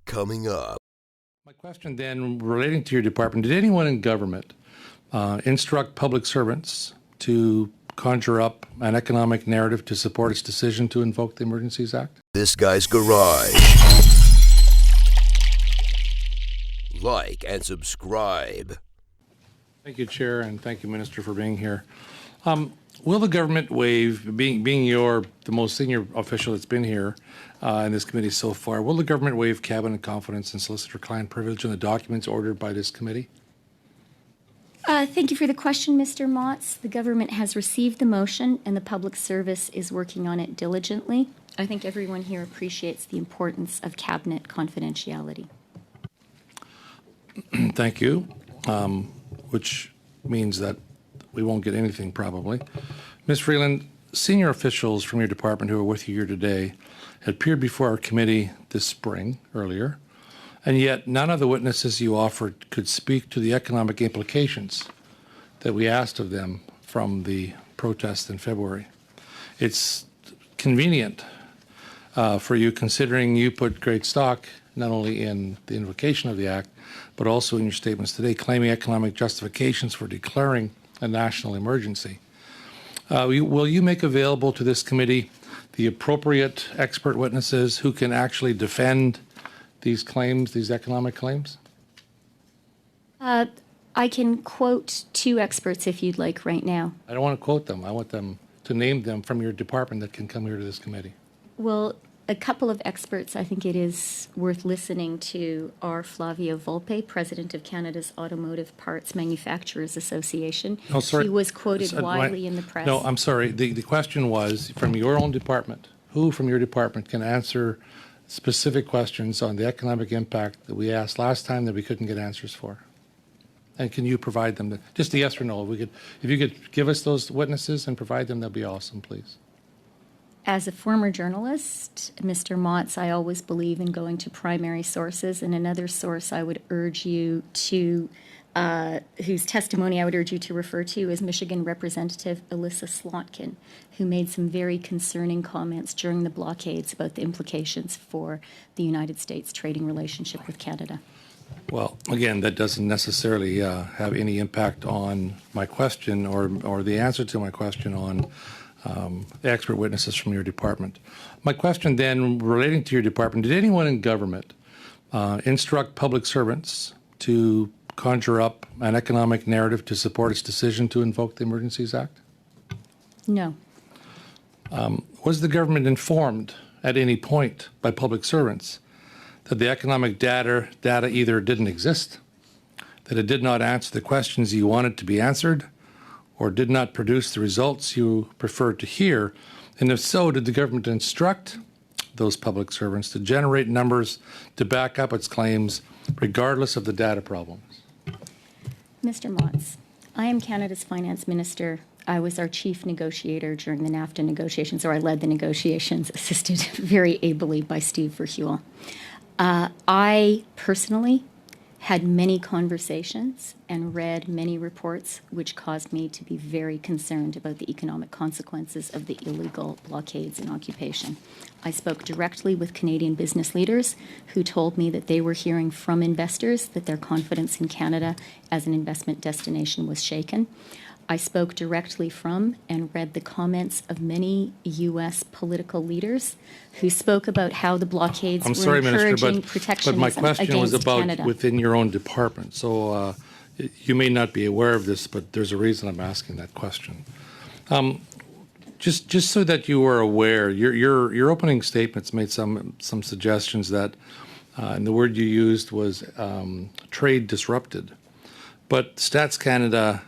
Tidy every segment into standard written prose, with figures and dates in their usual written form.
Coming up. My question then, relating to your department, did anyone in government instruct public servants to conjure up an economic narrative to support its decision to invoke the Emergencies Act? This Guy's Garage. Like and subscribe. Thank you, Chair, and thank you, Minister, for being here. Will the government waive, being the most senior official that's been here in this committee so far, will the government waive cabinet confidence and solicitor-client privilege in the documents ordered by this committee? Thank you for the question, Mr. Motz. The government has received the motion and the public service is working on it diligently. I think everyone here appreciates the importance of cabinet confidentiality. Thank you, which means that we won't get anything probably. Ms. Freeland, senior officials from your department who are with you here today had appeared before our committee this spring, earlier, and yet none of the witnesses you offered could speak to the economic implications that we asked of them from the protest in February. It's convenient for you, considering you put great stock not only in the invocation of the Act, but also in your statements today, claiming economic justifications for declaring a national emergency. Will you make available to this committee the appropriate expert witnesses who can actually defend these claims, these economic claims? I can quote two experts if you'd like right now. I don't want to quote them. I want them to name them from your department that can come here to this committee. Well, a couple of experts I think it is worth listening to are Flavio Volpe, president of Canada's Automotive Parts Manufacturers Association. Oh, sorry. He was quoted widely in the press. No, I'm sorry. The question was from your own department. Who from your department can answer specific questions on the economic impact that we asked last time that we couldn't get answers for? And can you provide them? Just a yes or no. If you could give us those witnesses and provide them, that'd be awesome, please. As a former journalist, Mr. Motz, I always believe in going to primary sources, and another source I would urge you to, whose testimony I would urge you to refer to, is Michigan Representative Elissa Slotkin, who made some very concerning comments during the blockades about the implications for the United States trading relationship with Canada. Well, again, that doesn't necessarily have any impact on my question or the answer to my question on the expert witnesses from your department. My question then, relating to your department, did anyone in government instruct public servants to conjure up an economic narrative to support its decision to invoke the Emergencies Act? No. Was the government informed at any point by public servants that the economic data either didn't exist, that it did not answer the questions you wanted to be answered, or did not produce the results you preferred to hear? And if so, did the government instruct those public servants to generate numbers to back up its claims, regardless of the data problems? Mr. Motz, I am Canada's finance minister. I was our chief negotiator during the NAFTA negotiations, or I led the negotiations, assisted very ably by Steve Verheuel. I personally had many conversations and read many reports which caused me to be very concerned about the economic consequences of the illegal blockades and occupation. I spoke directly with Canadian business leaders who told me that they were hearing from investors that their confidence in Canada as an investment destination was shaken. I spoke directly from and read the comments of many U.S. political leaders who spoke about how the blockades were encouraging protectionism but my question was about Canada. Within your own department. So you may not be aware of this, but there's a reason I'm asking that question. Just so that you are aware, your opening statements made some suggestions that, and the word you used was trade disrupted. But Stats Canada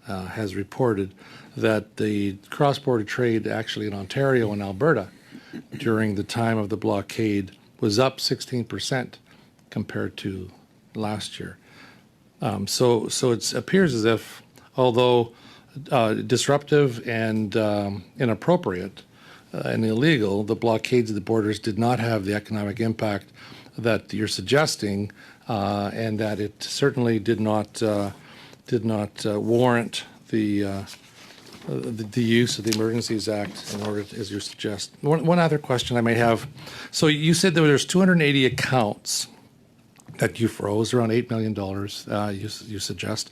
has reported that the cross-border trade actually in Ontario and Alberta during the time of the blockade was up 16% compared to last year. So it appears as if, although disruptive and inappropriate and illegal, the blockades of the borders did not have the economic impact that you're suggesting, and that it certainly did not warrant the use of the Emergencies Act in order, as you suggest. One other question I may have. So you said that there's 280 accounts that you froze, around $8 million, you suggest.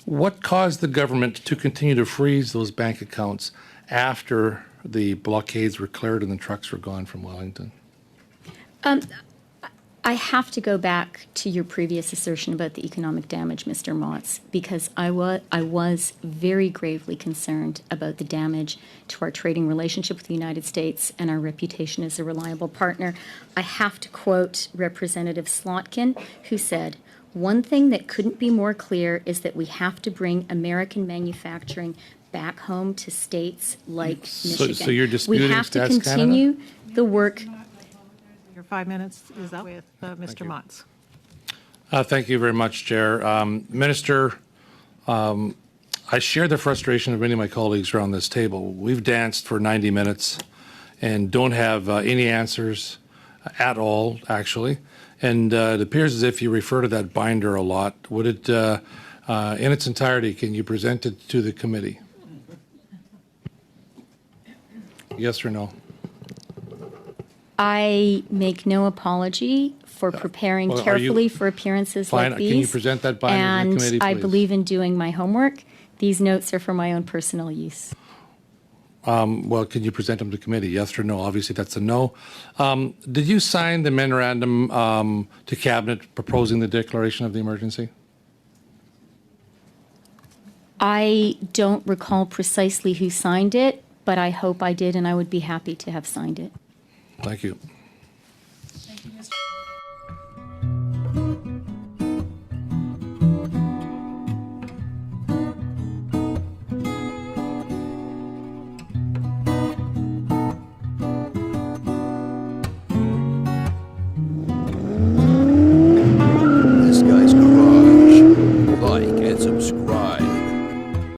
What caused the government to continue to freeze those bank accounts after the blockades were cleared and the trucks were gone from Wellington? I have to go back to your previous assertion about the economic damage, Mr. Motz, because I was very gravely concerned about the damage to our trading relationship with the United States and our reputation as a reliable partner. I have to quote Representative Slotkin, who said, "One thing that couldn't be more clear is that we have to bring American manufacturing back home to states like Michigan." So you're disputing we have to Stats continue the work. Your 5 minutes is up with Mr. Motz. Thank you very much, Chair. Minister, I share the frustration of many of my colleagues around this table. We've danced for 90 minutes and don't have any answers at all, actually. And it appears as if you refer to that binder a lot. Would it, in its entirety, can you present it to the committee? Yes or no? I make no apology for preparing well, carefully for appearances Fine. like these. Can you present that binder to the and committee, I please? believe in doing my homework. These notes are for my own personal use. Well, can you present them to committee? Yes or no? Obviously, that's a no. Did you sign the memorandum to Cabinet proposing the declaration of the emergency? I don't recall precisely who signed it, but I hope I did, and I would be happy to have signed it. Thank you. This Guy's Garage. Like and subscribe.